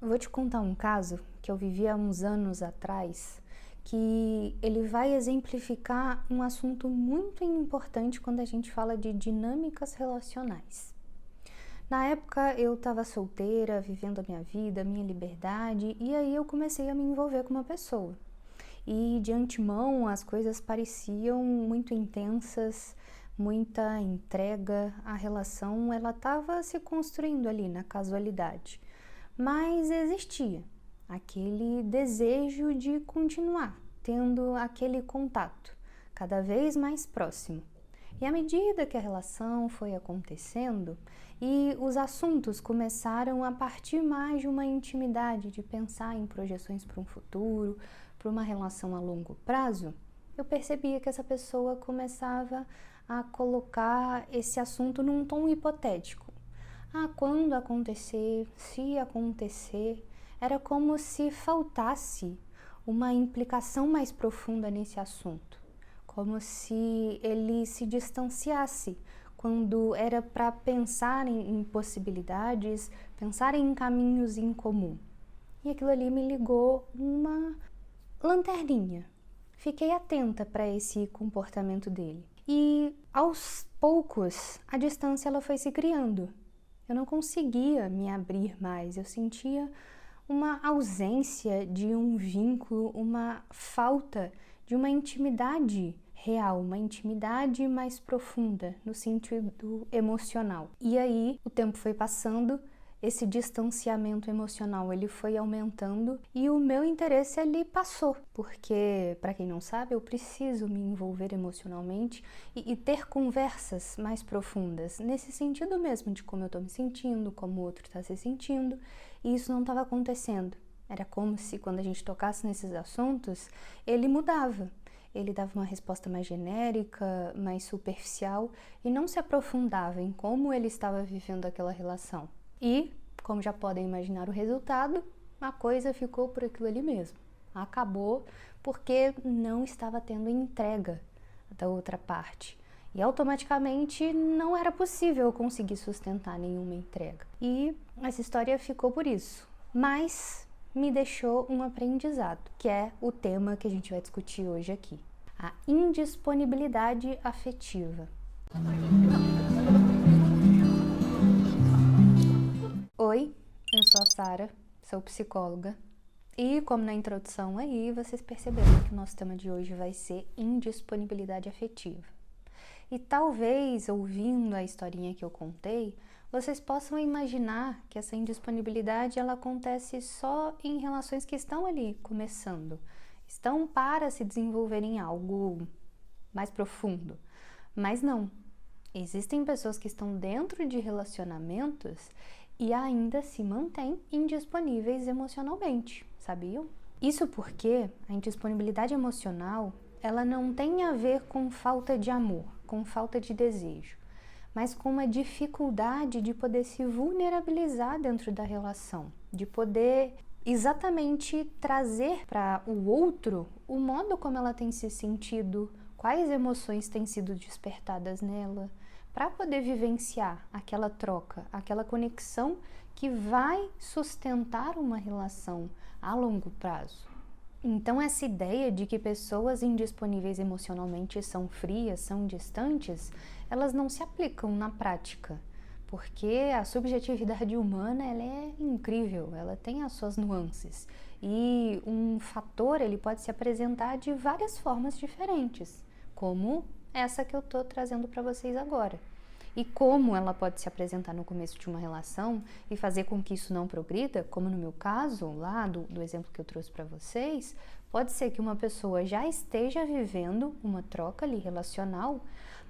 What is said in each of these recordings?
Eu vou te contar um caso que eu vivi há uns anos atrás, que ele vai exemplificar um assunto muito importante quando a gente fala de dinâmicas relacionais. Na época eu estava solteira, vivendo a minha vida, a minha liberdade, e aí eu comecei a me envolver com uma pessoa. E de antemão as coisas pareciam muito intensas, muita entrega, a relação ela estava se construindo ali na casualidade. Mas existia aquele desejo de continuar tendo aquele contato cada vez mais próximo. E à medida que a relação foi acontecendo e os assuntos começaram a partir mais de uma intimidade, de pensar em projeções para um futuro, para uma relação a longo prazo, eu percebia que essa pessoa começava a colocar esse assunto num tom hipotético. Quando acontecer, se acontecer, era como se faltasse uma implicação mais profunda nesse assunto, como se ele se distanciasse quando era para pensar em possibilidades, pensar em caminhos em comum. E aquilo ali me ligou uma lanterninha. Fiquei atenta para esse comportamento dele. E aos poucos a distância ela foi se criando. Eu não conseguia me abrir mais, eu sentia uma ausência de um vínculo, uma falta de uma intimidade real, uma intimidade mais profunda no sentido emocional. E aí o tempo foi passando, esse distanciamento emocional ele foi aumentando e o meu interesse ali passou, porque, para quem não sabe, eu preciso me envolver emocionalmente e ter conversas mais profundas, nesse sentido mesmo de como eu estou me sentindo, como o outro está se sentindo, e isso não estava acontecendo. Era como se quando a gente tocasse nesses assuntos, ele mudava. Ele dava uma resposta mais genérica, mais superficial e não se aprofundava em como ele estava vivendo aquela relação. E, como já podem imaginar o resultado, a coisa ficou por aquilo ali mesmo. Acabou porque não estava tendo entrega da outra parte. E automaticamente não era possível eu conseguir sustentar nenhuma entrega. E essa história ficou por isso. Mas me deixou um aprendizado, que é o tema que a gente vai discutir hoje aqui. A indisponibilidade afetiva. Oi, eu sou a Sara, sou psicóloga e, como na introdução aí, vocês perceberam que o nosso tema de hoje vai ser indisponibilidade afetiva. E talvez, ouvindo a historinha que eu contei, vocês possam imaginar que essa indisponibilidade ela acontece só em relações que estão ali começando, estão para se desenvolver em algo mais profundo. Mas não, existem pessoas que estão dentro de relacionamentos e ainda se mantêm indisponíveis emocionalmente, sabiam? Isso porque a indisponibilidade emocional, ela não tem a ver com falta de amor, com falta de desejo, mas com uma dificuldade de poder se vulnerabilizar dentro da relação, de poder exatamente trazer para o outro o modo como ela tem se sentido, quais emoções têm sido despertadas nela, para poder vivenciar aquela troca, aquela conexão que vai sustentar uma relação a longo prazo. Então essa ideia de que pessoas indisponíveis emocionalmente são frias, são distantes, elas não se aplicam na prática, porque a subjetividade humana ela é incrível, ela tem as suas nuances e um fator ele pode se apresentar de várias formas diferentes, como essa que eu estou trazendo para vocês agora. E como ela pode se apresentar no começo de uma relação e fazer com que isso não progrida, como no meu caso, lá do exemplo que eu trouxe para vocês, pode ser que uma pessoa já esteja vivendo uma troca ali relacional,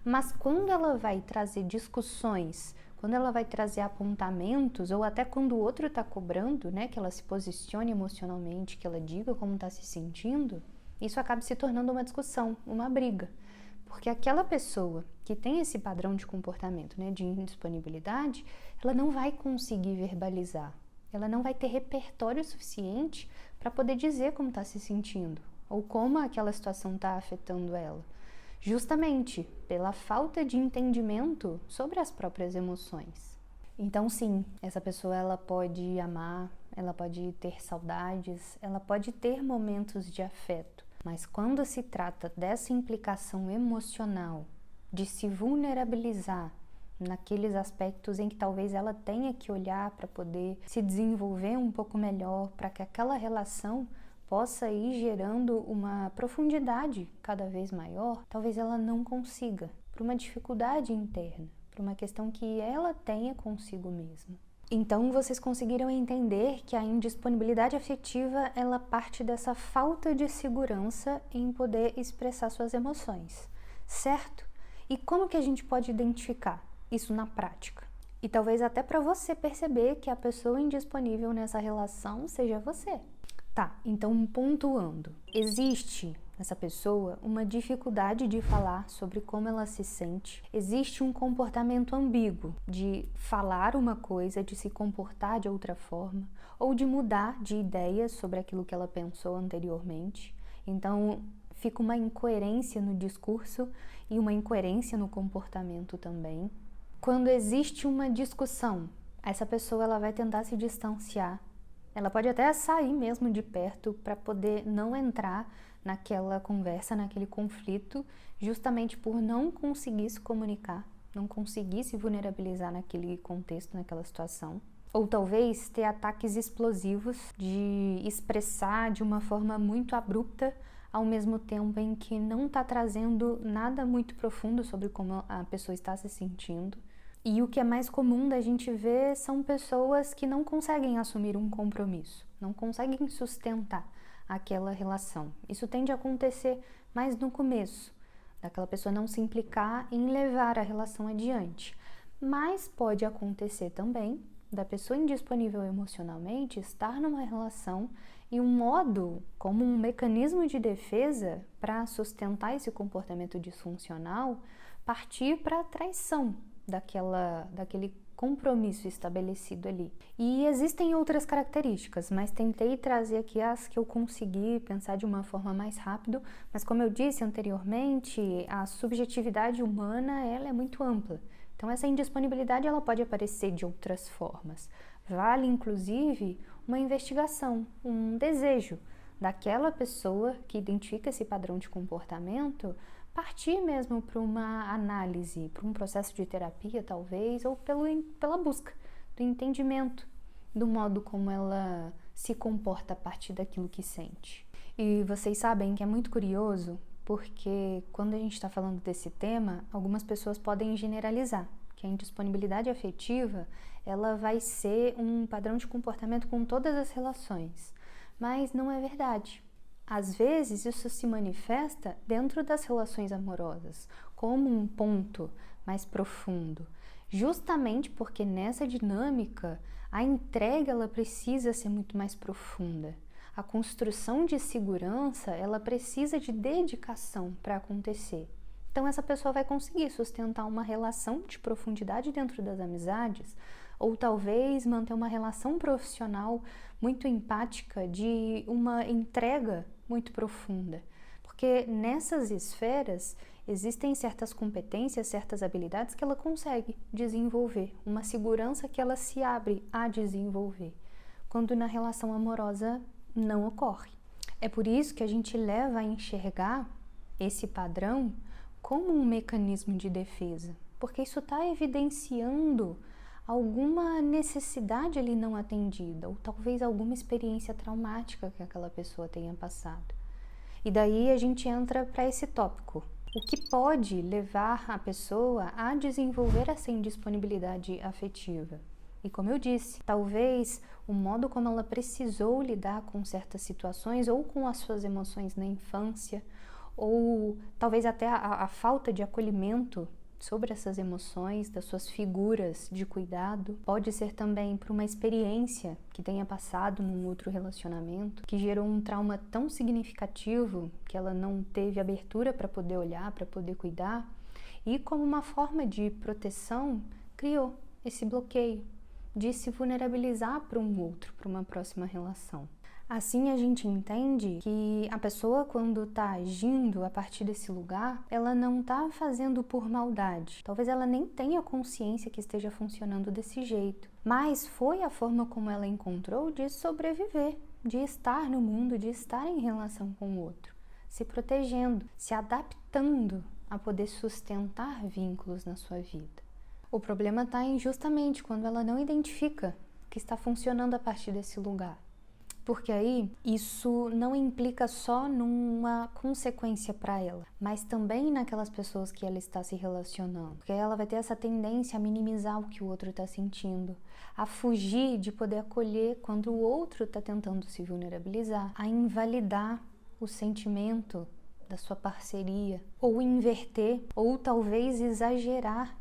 mas quando ela vai trazer discussões, quando ela vai trazer apontamentos, ou até quando o outro está cobrando, né, que ela se posicione emocionalmente, que ela diga como está se sentindo, isso acaba se tornando uma discussão, uma briga. Porque aquela pessoa que tem esse padrão de comportamento, né, de indisponibilidade, ela não vai conseguir verbalizar, ela não vai ter repertório suficiente para poder dizer como está se sentindo ou como aquela situação está afetando ela, justamente pela falta de entendimento sobre as próprias emoções. Então sim, essa pessoa ela pode amar, ela pode ter saudades, ela pode ter momentos de afeto, mas quando se trata dessa implicação emocional, de se vulnerabilizar naqueles aspectos em que talvez ela tenha que olhar para poder se desenvolver um pouco melhor, para que aquela relação possa ir gerando uma profundidade cada vez maior, talvez ela não consiga, por uma dificuldade interna, por uma questão que ela tenha consigo mesma. Então vocês conseguiram entender que a indisponibilidade afetiva, ela parte dessa falta de segurança em poder expressar suas emoções, certo? E como que a gente pode identificar isso na prática? E talvez até para você perceber que a pessoa indisponível nessa relação seja você. Tá, então pontuando, existe nessa pessoa uma dificuldade de falar sobre como ela se sente, existe um comportamento ambíguo de falar uma coisa, de se comportar de outra forma, ou de mudar de ideias sobre aquilo que ela pensou anteriormente. Então fica uma incoerência no discurso e uma incoerência no comportamento também. Quando existe uma discussão, essa pessoa ela vai tentar se distanciar. Ela pode até sair mesmo de perto para poder não entrar naquela conversa, naquele conflito, justamente por não conseguir se comunicar, não conseguir se vulnerabilizar naquele contexto, naquela situação. Ou talvez ter ataques explosivos de expressar de uma forma muito abrupta, ao mesmo tempo em que não está trazendo nada muito profundo sobre como a pessoa está se sentindo. E o que é mais comum da gente ver são pessoas que não conseguem assumir um compromisso, não conseguem sustentar aquela relação. Isso tende a acontecer mais no começo, daquela pessoa não se implicar em levar a relação adiante. Mas pode acontecer também da pessoa indisponível emocionalmente estar numa relação e um modo, como um mecanismo de defesa para sustentar esse comportamento disfuncional, partir para a traição daquele compromisso estabelecido ali. E existem outras características, mas tentei trazer aqui as que eu consegui pensar de uma forma mais rápido, mas como eu disse anteriormente, a subjetividade humana ela é muito ampla. Então essa indisponibilidade ela pode aparecer de outras formas. Vale inclusive uma investigação, um desejo daquela pessoa que identifica esse padrão de comportamento partir mesmo para uma análise, para um processo de terapia talvez, ou pela busca do entendimento do modo como ela se comporta a partir daquilo que sente. E vocês sabem que é muito curioso, porque quando a gente está falando desse tema, algumas pessoas podem generalizar que a indisponibilidade afetiva ela vai ser um padrão de comportamento com todas as relações, mas não é verdade. Às vezes isso se manifesta dentro das relações amorosas, como um ponto mais profundo, justamente porque nessa dinâmica a entrega ela precisa ser muito mais profunda. A construção de segurança ela precisa de dedicação para acontecer. Então essa pessoa vai conseguir sustentar uma relação de profundidade dentro das amizades, ou talvez manter uma relação profissional muito empática de uma entrega muito profunda, porque nessas esferas existem certas competências, certas habilidades que ela consegue desenvolver, uma segurança que ela se abre a desenvolver, quando na relação amorosa não ocorre. É por isso que a gente leva a enxergar esse padrão como um mecanismo de defesa, porque isso está evidenciando alguma necessidade ali não atendida, ou talvez alguma experiência traumática que aquela pessoa tenha passado. E daí a gente entra para esse tópico. O que pode levar a pessoa a desenvolver essa indisponibilidade afetiva? E como eu disse, talvez o modo como ela precisou lidar com certas situações ou com as suas emoções na infância, ou talvez até a falta de acolhimento sobre essas emoções, das suas figuras de cuidado. Pode ser também por uma experiência que tenha passado num outro relacionamento, que gerou um trauma tão significativo que ela não teve abertura para poder olhar, para poder cuidar, e como uma forma de proteção, criou esse bloqueio de se vulnerabilizar para um outro, para uma próxima relação. Assim a gente entende que a pessoa, quando está agindo a partir desse lugar, ela não está fazendo por maldade. Talvez ela nem tenha consciência que esteja funcionando desse jeito, mas foi a forma como ela encontrou de sobreviver, de estar no mundo, de estar em relação com o outro, se protegendo, se adaptando a poder sustentar vínculos na sua vida. O problema está em justamente quando ela não identifica que está funcionando a partir desse lugar. Porque aí isso não implica só numa consequência para ela, mas também naquelas pessoas que ela está se relacionando. Porque ela vai ter essa tendência a minimizar o que o outro está sentindo, a fugir de poder acolher quando o outro está tentando se vulnerabilizar, a invalidar o sentimento da sua parceria, ou inverter, ou talvez exagerar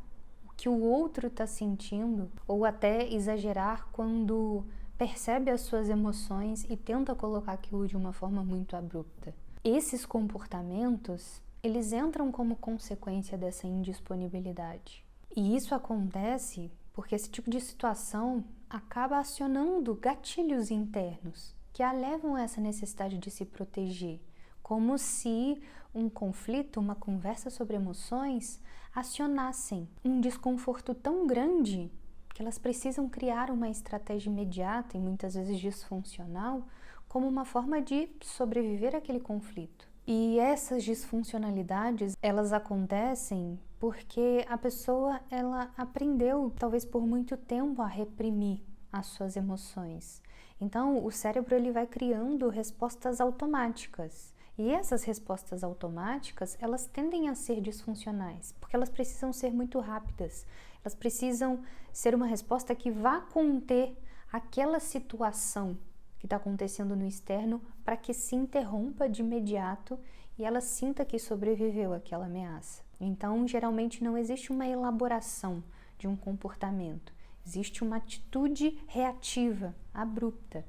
o que o outro está sentindo, ou até exagerar quando percebe as suas emoções e tenta colocar aquilo de uma forma muito abrupta. Esses comportamentos, eles entram como consequência dessa indisponibilidade. E isso acontece porque esse tipo de situação acaba acionando gatilhos internos que a levam a essa necessidade de se proteger, como se um conflito, uma conversa sobre emoções, acionassem um desconforto tão grande que elas precisam criar uma estratégia imediata e muitas vezes disfuncional como uma forma de sobreviver àquele conflito. E essas disfuncionalidades, elas acontecem porque a pessoa, ela aprendeu, talvez por muito tempo, a reprimir as suas emoções. Então, o cérebro ele vai criando respostas automáticas. E essas respostas automáticas, elas tendem a ser disfuncionais, porque elas precisam ser muito rápidas. Elas precisam ser uma resposta que vá conter aquela situação que está acontecendo no externo para que se interrompa de imediato e ela sinta que sobreviveu àquela ameaça. Então, geralmente não existe uma elaboração de um comportamento, existe uma atitude reativa, abrupta.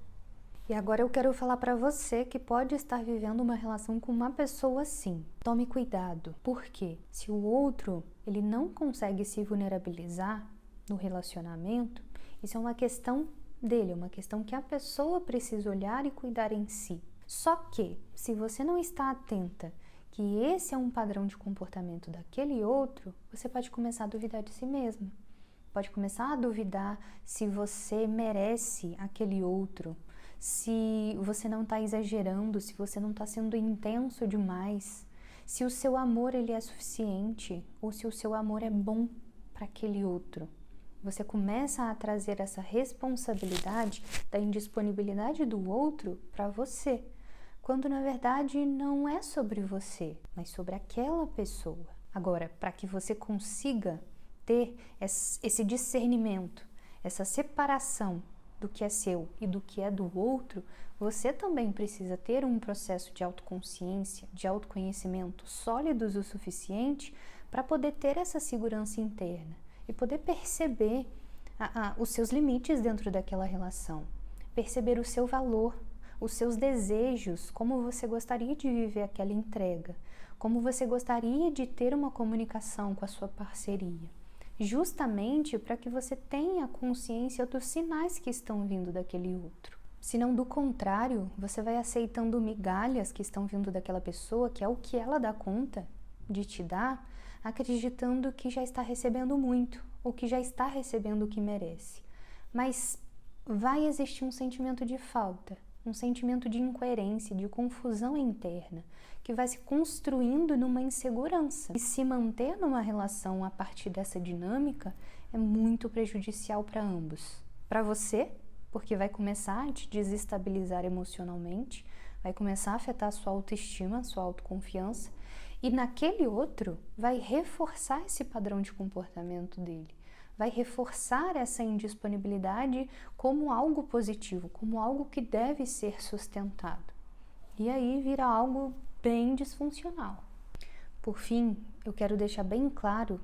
E agora eu quero falar para você que pode estar vivendo uma relação com uma pessoa assim. Tome cuidado, porque se o outro ele não consegue se vulnerabilizar no relacionamento, isso é uma questão dele, é uma questão que a pessoa precisa olhar e cuidar em si. Só que, se você não está atenta que esse é um padrão de comportamento daquele outro, você pode começar a duvidar de si mesmo. Pode começar a duvidar se você merece aquele outro, se você não está exagerando, se você não está sendo intenso demais, se o seu amor ele é suficiente ou se o seu amor é bom para aquele outro. Você começa a trazer essa responsabilidade da indisponibilidade do outro para você, quando na verdade não é sobre você, mas sobre aquela pessoa. Agora, para que você consiga ter esse discernimento, essa separação do que é seu e do que é do outro, você também precisa ter um processo de autoconsciência, de autoconhecimento sólidos o suficiente para poder ter essa segurança interna e poder perceber os seus limites dentro daquela relação, perceber o seu valor, os seus desejos, como você gostaria de viver aquela entrega, como você gostaria de ter uma comunicação com a sua parceria. Justamente para que você tenha consciência dos sinais que estão vindo daquele outro. Senão, do contrário, você vai aceitando migalhas que estão vindo daquela pessoa, que é o que ela dá conta de te dar, acreditando que já está recebendo muito, ou que já está recebendo o que merece. Mas vai existir um sentimento de falta, um sentimento de incoerência, de confusão interna, que vai se construindo numa insegurança. E se manter numa relação a partir dessa dinâmica é muito prejudicial para ambos. Para você, porque vai começar a te desestabilizar emocionalmente, vai começar a afetar a sua autoestima, a sua autoconfiança, e naquele outro vai reforçar esse padrão de comportamento dele. Vai reforçar essa indisponibilidade como algo positivo, como algo que deve ser sustentado. E aí vira algo bem disfuncional. Por fim, eu quero deixar bem claro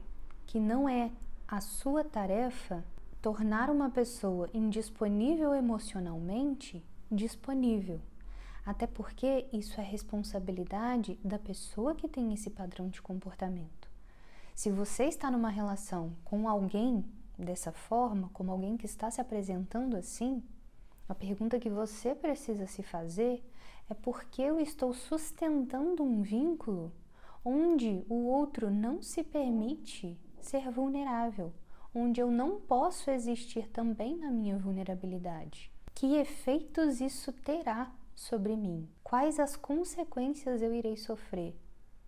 que não é a sua tarefa tornar uma pessoa indisponível emocionalmente disponível. Até porque isso é responsabilidade da pessoa que tem esse padrão de comportamento. Se você está numa relação com alguém dessa forma, como alguém que está se apresentando assim, A pergunta que você precisa se fazer é por que eu estou sustentando um vínculo onde o outro não se permite ser vulnerável, onde eu não posso existir também na minha vulnerabilidade. Que efeitos isso terá sobre mim? Quais as consequências eu irei sofrer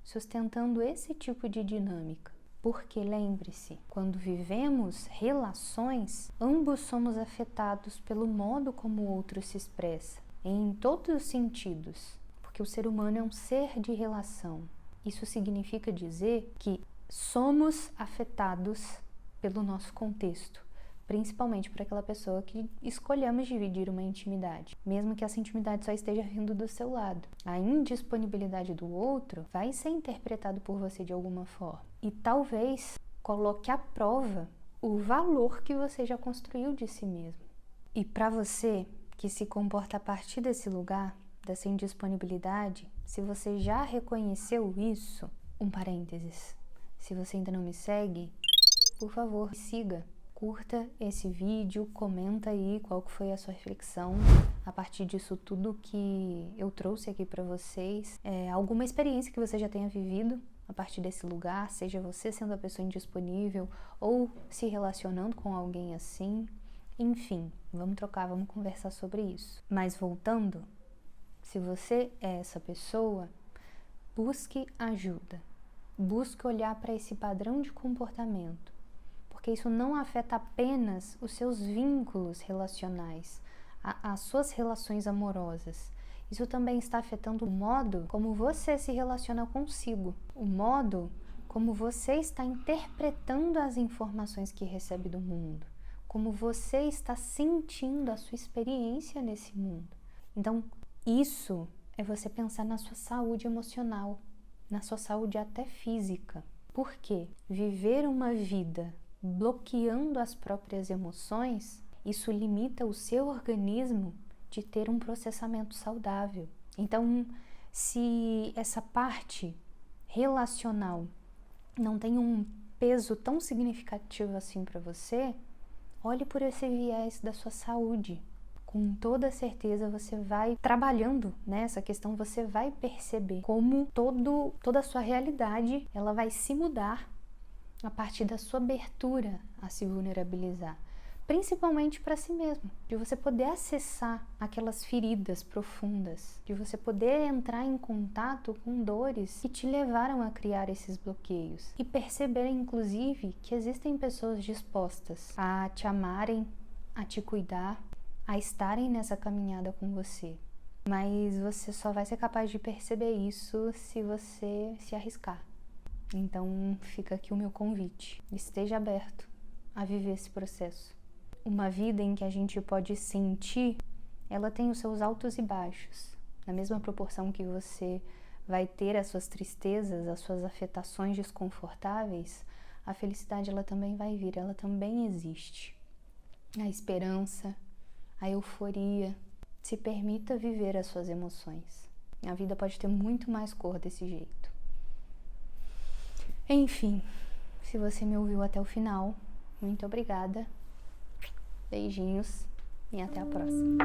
sustentando esse tipo de dinâmica? Porque lembre-se, quando vivemos relações, ambos somos afetados pelo modo como o outro se expressa, em todos os sentidos, porque o ser humano é um ser de relação. Isso significa dizer que somos afetados pelo nosso contexto, principalmente por aquela pessoa que escolhemos dividir uma intimidade, mesmo que essa intimidade só esteja vindo do seu lado. A indisponibilidade do outro vai ser interpretado por você de alguma forma e talvez coloque à prova o valor que você já construiu de si mesmo. E para você que se comporta a partir desse lugar, dessa indisponibilidade, se você já reconheceu isso, um parênteses, se você ainda não me segue, por favor, me siga. Curta esse vídeo, comenta aí qual que foi a sua reflexão a partir disso tudo que eu trouxe aqui para vocês. Alguma experiência que você já tenha vivido a partir desse lugar, seja você sendo a pessoa indisponível ou se relacionando com alguém assim. Enfim, vamos trocar, vamos conversar sobre isso. Mas voltando, se você é essa pessoa, busque ajuda. Busque olhar para esse padrão de comportamento, porque isso não afeta apenas os seus vínculos relacionais, as suas relações amorosas. Isso também está afetando o modo como você se relaciona consigo, o modo como você está interpretando as informações que recebe do mundo, como você está sentindo a sua experiência nesse mundo. Então, isso é você pensar na sua saúde emocional, na sua saúde até física. Por quê? Viver uma vida bloqueando as próprias emoções, isso limita o seu organismo de ter um processamento saudável. Então, se essa parte relacional não tem um peso tão significativo assim para você, olhe por esse viés da sua saúde. Com toda certeza você vai trabalhando nessa questão, você vai perceber como toda a sua realidade ela vai se mudar a partir da sua abertura a se vulnerabilizar, principalmente para si mesmo, de você poder acessar aquelas feridas profundas, de você poder entrar em contato com dores que te levaram a criar esses bloqueios e perceber, inclusive, que existem pessoas dispostas a te amarem, a te cuidar, a estarem nessa caminhada com você. Mas você só vai ser capaz de perceber isso se você se arriscar. Então fica aqui o meu convite. Esteja aberto a viver esse processo. Uma vida em que a gente pode sentir, ela tem os seus altos e baixos. Na mesma proporção que você vai ter as suas tristezas, as suas afetações desconfortáveis, a felicidade ela também vai vir, ela também existe. A esperança, a euforia. Se permita viver as suas emoções. A vida pode ter muito mais cor desse jeito. Enfim, se você me ouviu até o final, muito obrigada. Beijinhos e até a próxima.